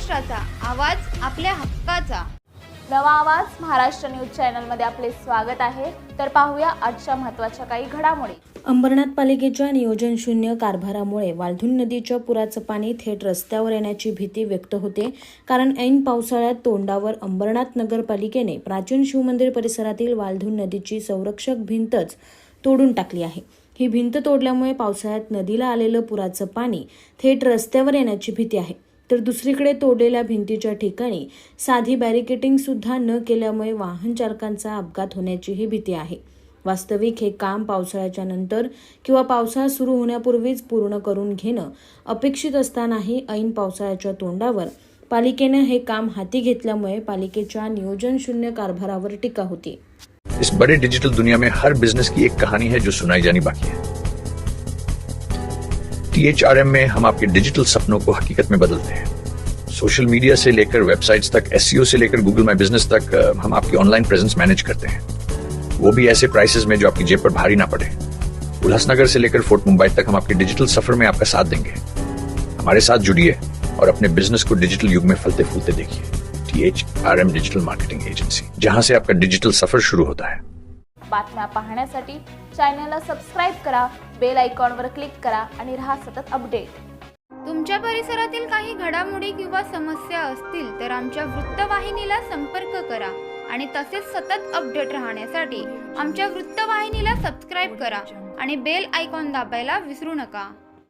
महाराष्ट्राचा आवाज आपल्या हक्काचा. नवा आवाज महाराष्ट्र न्यूज चॅनलमध्ये आपले स्वागत आहे. तर पाहूया आजच्या महत्त्वाच्या काही घडामोडी. अंबरनाथ पालिकेच्या नियोजन शून्य कारभारामुळे वालधुन नदीच्या पुराचं पाणी थेट रस्त्यावर येण्याची भीती व्यक्त होते. कारण ऐन पावसाळ्यात तोंडावर अंबरनाथ नगरपालिकेने प्राचीन शिवमंदिर परिसरातील वालधुन नदीची संरक्षक भिंतच तोडून टाकली आहे. ही भिंत तोडल्यामुळे पावसाळ्यात नदीला आलेलं पुराचं पाणी थेट रस्त्यावर येण्याची भीती आहे. तर दुसरीकडे तोडलेल्या भिंतीच्या ठिकाणी साधी बॅरिकेटिंग सुद्धा न केल्यामुळे वाहन चालकांचा अपघात होण्याचीही भीती आहे. वास्तविक हे काम पावसाळ्याच्या नंतर किंवा पावसाळा सुरू होण्यापूर्वीच पूर्ण करून घेणं अपेक्षित असतानाही ऐन पावसाळ्याच्या तोंडावर पालिकेनं हे काम हाती घेतल्यामुळे पालिकेच्या नियोजन शून्य कारभारावर टीका होती. इस बड़े डिजिटल दुनिया में हर बिजनेस की एक कहानी है जो सुनाई जानी बाकी है। THRM में हम आपके डिजिटल सपनों को हकीकत में बदलते हैं। सोशल मीडिया से लेकर वेबसाइट्स तक, SEO से लेकर गूगल माई बिजनेस तक, हम आपकी ऑनलाइन प्रेजेंस मैनेज करते हैं, वो भी ऐसे प्राइसेस में जो आपकी जेब पर भारी ना पड़े। उल्लासनगर से लेकर फोर्ट मुंबई तक हम आपके डिजिटल सफर में आपका साथ देंगे। हमारे साथ जुड़िए और अपने बिजनेस को डिजिटल युग में फलते फूलते देखिए। THRM डिजिटल मार्केटिंग एजेंसी, जहां से आपका डिजिटल सफर शुरू होता है। बातम्या पाहण्यासाठी चॅनलला सबस्क्राइब करा, बेल आयकॉनवर क्लिक करा आणि रहा सतत अपडेट. तुमच्या परिसरातील काही घडामोडी किंवा समस्या असतील तर आमच्या वृत्तवाहिनीला संपर्क करा आणि तसेच सतत अपडेट राहण्यासाठी आमच्या वृत्तवाहिनीला सबस्क्राइब करा आणि बेल आयकॉन दाबायला विसरू नका.